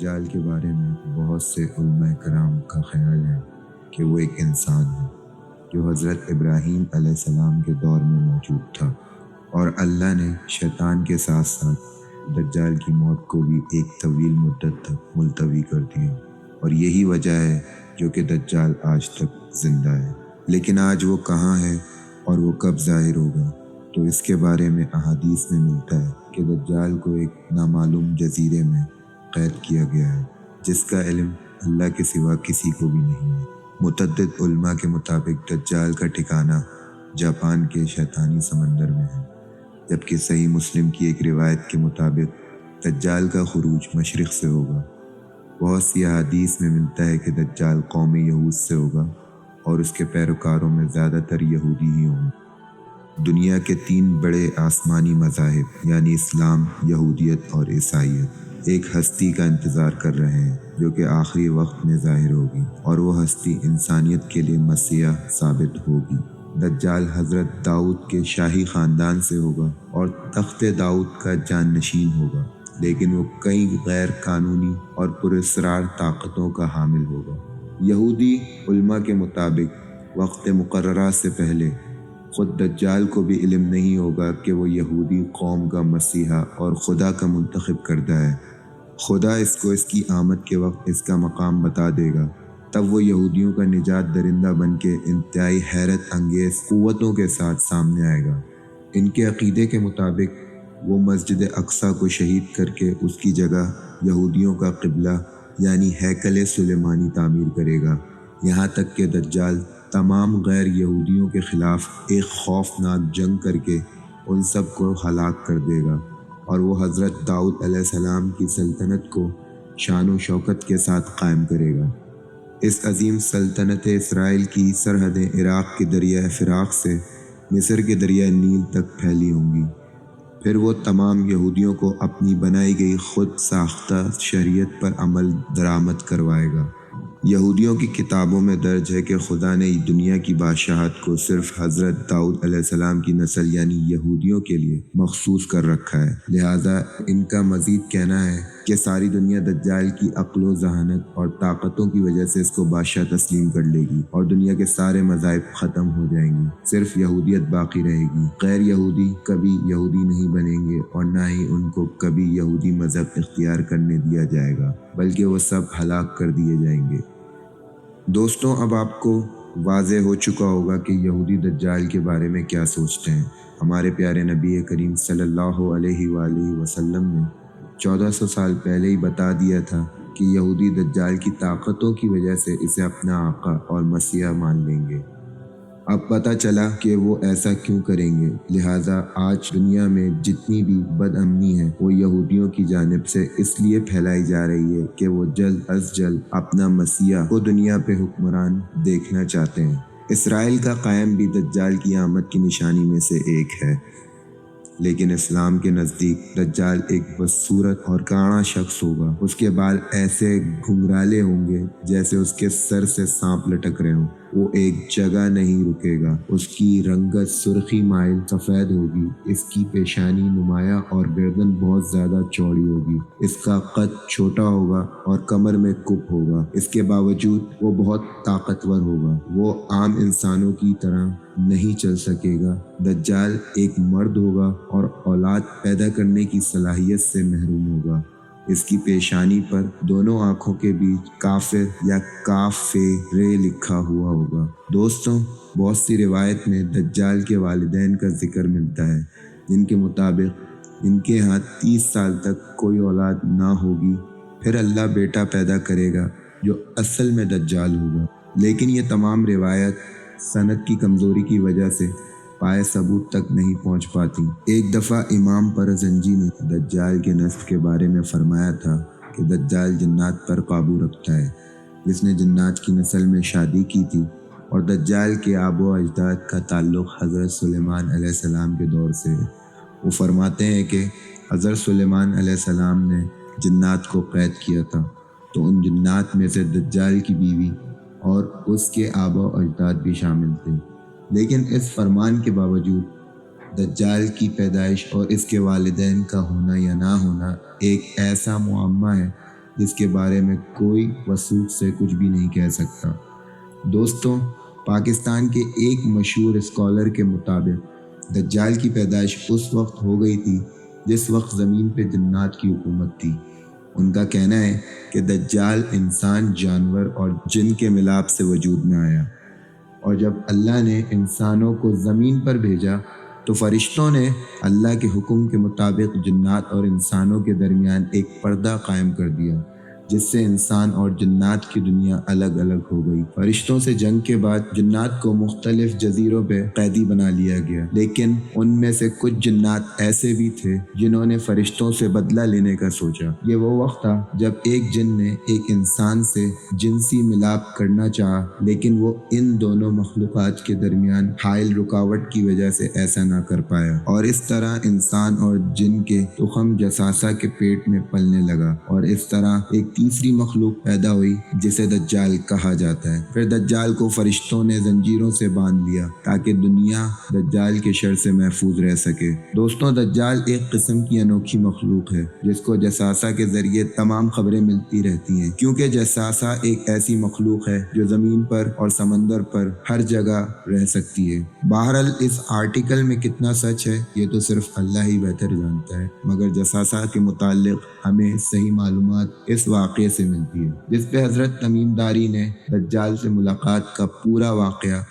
دجال کے بارے میں بہت سے علماء کرام کا خیال ہے کہ وہ ایک انسان ہے جو حضرت ابراہیم علیہ السلام کے دور میں موجود تھا، اور اللہ نے شیطان کے ساتھ ساتھ دجال کی موت کو بھی ایک طویل مدت تک ملتوی کر دیا، اور یہی وجہ ہے جو کہ دجال آج تک زندہ ہے۔ لیکن آج وہ کہاں ہے اور وہ کب ظاہر ہوگا، تو اس کے بارے میں احادیث میں ملتا ہے کہ دجال کو ایک نامعلوم جزیرے میں قید کیا گیا ہے، جس کا علم اللہ کے سوا کسی کو بھی نہیں ہے۔ متعدد علماء کے مطابق دجال کا ٹھکانہ جاپان کے شیطانی سمندر میں ہے، جبکہ صحیح مسلم کی ایک روایت کے مطابق دجال کا خروج مشرق سے ہوگا۔ بہت سی احادیث میں ملتا ہے کہ دجال قوم یہود سے ہوگا اور اس کے پیروکاروں میں زیادہ تر یہودی ہی ہوں گے۔ دنیا کے 3 بڑے آسمانی مذاہب یعنی اسلام، یہودیت اور عیسائیت ایک ہستی کا انتظار کر رہے ہیں جو کہ آخری وقت میں ظاہر ہوگی، اور وہ ہستی انسانیت کے لیے مسیح ثابت ہوگی۔ دجال حضرت داؤد کے شاہی خاندان سے ہوگا اور تخت داؤد کا جانشین ہوگا، لیکن وہ کئی غیر قانونی اور پراسرار طاقتوں کا حامل ہوگا۔ یہودی علماء کے مطابق وقت مقررہ سے پہلے خود دجال کو بھی علم نہیں ہوگا کہ وہ یہودی قوم کا مسیحا اور خدا کا منتخب کردہ ہے۔ خدا اس کو اس کی آمد کے وقت اس کا مقام بتا دے گا، تب وہ یہودیوں کا نجات دہندہ بن کے انتہائی حیرت انگیز قوتوں کے ساتھ سامنے آئے گا۔ ان کے عقیدے کے مطابق وہ مسجد اقصی کو شہید کر کے اس کی جگہ یہودیوں کا قبلہ یعنی ہیکل سلیمانی تعمیر کرے گا، یہاں تک کہ دجال تمام غیر یہودیوں کے خلاف ایک خوفناک جنگ کر کے ان سب کو ہلاک کر دے گا، اور وہ حضرت داؤد علیہ السلام کی سلطنت کو شان و شوکت کے ساتھ قائم کرے گا۔ اس عظیم سلطنت اسرائیل کی سرحدیں عراق کے دریائے فراق سے مصر کے دریائے نیل تک پھیلی ہوں گی۔ پھر وہ تمام یہودیوں کو اپنی بنائی گئی خود ساختہ شریعت پر عمل درآمد کروائے گا۔ یہودیوں کی کتابوں میں درج ہے کہ خدا نے دنیا کی بادشاہت کو صرف حضرت داؤد علیہ السلام کی نسل یعنی یہودیوں کے لیے مخصوص کر رکھا ہے، لہٰذا ان کا مزید کہنا ہے کہ ساری دنیا دجال کی عقل و ذہانت اور طاقتوں کی وجہ سے اس کو بادشاہ تسلیم کر لے گی، اور دنیا کے سارے مذاہب ختم ہو جائیں گے، صرف یہودیت باقی رہے گی۔ غیر یہودی کبھی یہودی نہیں بنیں گے، اور نہ ہی ان کو کبھی یہودی مذہب اختیار کرنے دیا جائے گا، بلکہ وہ سب ہلاک کر دیے جائیں گے۔ دوستوں، اب آپ کو واضح ہو چکا ہوگا کہ یہودی دجال کے بارے میں کیا سوچتے ہیں۔ ہمارے پیارے نبی کریم صلی اللہ علیہ وآلہ وسلم نے 1400 سال پہلے ہی بتا دیا تھا کہ یہودی دجال کی طاقتوں کی وجہ سے اسے اپنا آقا اور مسیح مان لیں گے۔ اب پتہ چلا کہ وہ ایسا کیوں کریں گے، لہٰذا آج دنیا میں جتنی بھی بد امنی ہے وہ یہودیوں کی جانب سے اس لیے پھیلائی جا رہی ہے کہ وہ جلد از جلد اپنا مسیح کو دنیا پہ حکمران دیکھنا چاہتے ہیں۔ اسرائیل کا قائم بھی دجال کی آمد کی نشانی میں سے ایک ہے، لیکن اسلام کے نزدیک دجال ایک بدصورت اور کانا شخص ہوگا۔ اس کے بال ایسے گھنگرالے ہوں گے جیسے اس کے سر سے سانپ لٹک رہے ہوں۔ وہ ایک جگہ نہیں رکے گا۔ اس کی رنگت سرخی مائل سفید ہوگی، اس کی پیشانی نمایاں اور گردن بہت زیادہ چوڑی ہوگی۔ اس کا قد چھوٹا ہوگا اور کمر میں کپ ہوگا۔ اس کے باوجود وہ بہت طاقتور ہوگا۔ وہ عام انسانوں کی طرح نہیں چل سکے گا۔ دجال ایک مرد ہوگا اور اولاد پیدا کرنے کی صلاحیت سے محروم ہوگا۔ اس کی پیشانی پر دونوں آنکھوں کے بیچ کافر یا کافر لکھا ہوا ہوگا۔ دوستوں، بہت سی روایت میں دجال کے والدین کا ذکر ملتا ہے، جن کے مطابق ان کے ہاں 30 سال تک کوئی اولاد نہ ہوگی، پھر اللہ بیٹا پیدا کرے گا جو اصل میں دجال ہوگا۔ لیکن یہ تمام روایت سند کی کمزوری کی وجہ سے پائے ثبوت تک نہیں پہنچ پاتی۔ ایک دفعہ امام پرزنجی نے دجال کے نسب کے بارے میں فرمایا تھا کہ دجال جنات پر قابو رکھتا ہے، جس نے جنات کی نسل میں شادی کی تھی، اور دجال کے آب و اجداد کا تعلق حضرت سلیمان علیہ السلام کے دور سے ہے۔ وہ فرماتے ہیں کہ حضرت سلیمان علیہ السلام نے جنات کو قید کیا تھا، تو ان جنات میں سے دجال کی بیوی اور اس کے آبا و اجداد بھی شامل تھے۔ لیکن اس فرمان کے باوجود دجال کی پیدائش اور اس کے والدین کا ہونا یا نہ ہونا ایک ایسا معمہ ہے جس کے بارے میں کوئی وثوق سے کچھ بھی نہیں کہہ سکتا۔ دوستوں، پاکستان کے ایک مشہور اسکالر کے مطابق دجال کی پیدائش اس وقت ہو گئی تھی جس وقت زمین پہ جنات کی حکومت تھی۔ ان کا کہنا ہے کہ دجال انسان، جانور اور جن کے ملاپ سے وجود میں آیا، اور جب اللہ نے انسانوں کو زمین پر بھیجا تو فرشتوں نے اللہ کے حکم کے مطابق جنات اور انسانوں کے درمیان ایک پردہ قائم کر دیا، جس سے انسان اور جنات کی دنیا الگ الگ ہو گئی۔ فرشتوں سے جنگ کے بعد جنات کو مختلف جزیروں پہ قیدی بنا لیا گیا، لیکن ان میں سے کچھ جنات ایسے بھی تھے جنہوں نے فرشتوں سے بدلہ لینے کا سوچا۔ یہ وہ وقت تھا جب ایک جن نے ایک انسان سے جنسی ملاپ کرنا چاہا، لیکن وہ ان دونوں مخلوقات کے درمیان حائل رکاوٹ کی وجہ سے ایسا نہ کر پایا، اور اس طرح انسان اور جن کے تخم جساسہ کے پیٹ میں پلنے لگا، اور اس طرح ایک تیسری مخلوق پیدا ہوئی جسے دجال کہا جاتا ہے۔ پھر دجال کو فرشتوں نے زنجیروں سے باندھ لیا تاکہ دنیا دجال کے شر سے محفوظ رہ سکے۔ دوستوں، دجال ایک قسم کی انوکھی مخلوق ہے جس کو جساسہ کے ذریعے تمام خبریں ملتی رہتی ہیں، کیونکہ جساسہ ایک ایسی مخلوق ہے جو زمین پر اور سمندر پر ہر جگہ رہ سکتی ہے۔ بہرحال اس آرٹیکل میں کتنا سچ ہے یہ تو صرف اللہ ہی بہتر جانتا ہے، مگر جساسہ کے متعلق ہمیں صحیح معلومات اس واقعے سے ملتی ہے جس پہ حضرت تمیم داری نے دجال سے ملاقات کا پورا واقعہ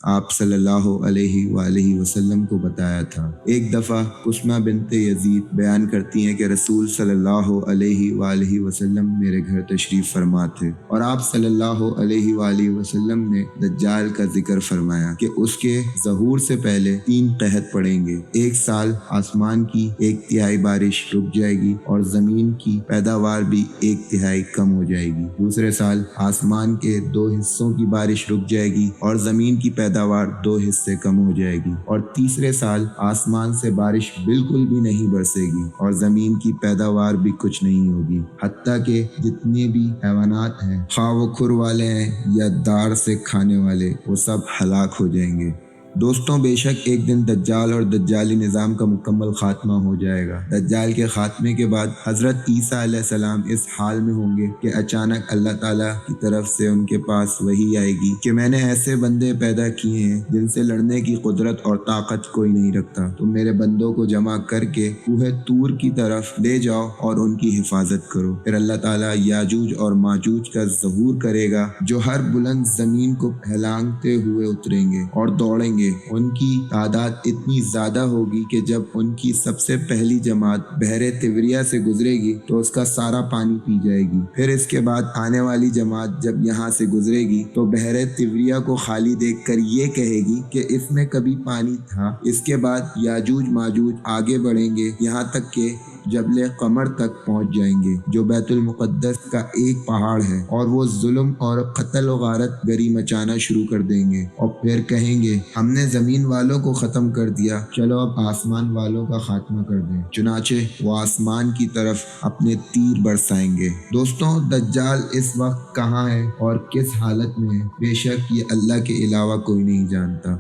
آپ صلی اللہ علیہ وآلہ وسلم کو بتایا تھا۔ ایک دفعہ قسمہ بنت یزید بیان کرتی ہیں کہ رسول صلی اللہ علیہ وآلہ وسلم میرے گھر تشریف فرما تھے، اور آپ صلی اللہ علیہ وآلہ وسلم نے دجال کا ذکر فرمایا کہ اس کے ظہور سے پہلے 3 قحط پڑیں گے۔ ایک سال آسمان کی 1/3 بارش رک جائے گی اور زمین کی پیداوار بھی 1/3 کم ہو جائے گی۔ دوسرے سال آسمان کے 2 حصوں کی بارش رک جائے گی اور زمین کی پیداوار 2 حصے کم ہو جائے گی، اور تیسرے سال آسمان سے بارش بالکل بھی نہیں برسے گی اور زمین کی پیداوار بھی کچھ نہیں ہوگی، حتیٰ کہ جتنے بھی حیوانات ہیں، خواہ وہ کھر والے ہیں یا دار سے کھانے والے، وہ سب ہلاک ہو جائیں گے۔ دوستوں، بے شک ایک دن دجال اور دجالی نظام کا مکمل خاتمہ ہو جائے گا۔ دجال کے خاتمے کے بعد حضرت عیسیٰ علیہ السلام اس حال میں ہوں گے کہ اچانک اللہ تعالیٰ کی طرف سے ان کے پاس وحی آئے گی کہ میں نے ایسے بندے پیدا کیے ہیں جن سے لڑنے کی قدرت اور طاقت کوئی نہیں رکھتا، تم میرے بندوں کو جمع کر کے کوہ طور کی طرف لے جاؤ اور ان کی حفاظت کرو۔ پھر اللہ تعالیٰ یاجوج اور ماجوج کا ظہور کرے گا جو ہر بلند زمین کو پھیلانگتے ہوئے اتریں گے اور دوڑیں گے۔ ان کی تعداد اتنی زیادہ ہوگی کہ جب ان کی سب سے پہلی جماعت بحر تبریہ سے گزرے گی تو اس کا سارا پانی پی جائے گی۔ پھر اس کے بعد آنے والی جماعت جب یہاں سے گزرے گی تو بحر تبریہ کو خالی دیکھ کر یہ کہے گی کہ اس میں کبھی پانی تھا۔ اس کے بعد یاجوج ماجوج آگے بڑھیں گے یہاں تک کہ جبل قمر تک پہنچ جائیں گے جو بیت المقدس کا ایک پہاڑ ہے، اور وہ ظلم اور قتل و غارت گری مچانا شروع کر دیں گے اور پھر کہیں گے ہم نے زمین والوں کو ختم کر دیا، چلو اب آسمان والوں کا خاتمہ کر دیں۔ چنانچہ وہ آسمان کی طرف اپنے تیر برسائیں گے۔ دوستوں، دجال اس وقت کہاں ہے اور کس حالت میں ہے، بے شک یہ اللہ کے علاوہ کوئی نہیں جانتا۔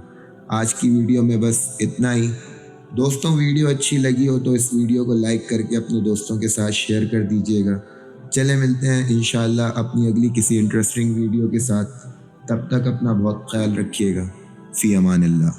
آج کی ویڈیو میں بس اتنا ہی۔ دوستوں، ویڈیو اچھی لگی ہو تو اس ویڈیو کو لائک کر کے اپنے دوستوں کے ساتھ شیئر کر دیجیے گا۔ چلے ملتے ہیں انشاءاللہ اپنی اگلی کسی انٹرسٹنگ ویڈیو کے ساتھ۔ تب تک اپنا بہت خیال رکھیے گا۔ فی امان اللہ۔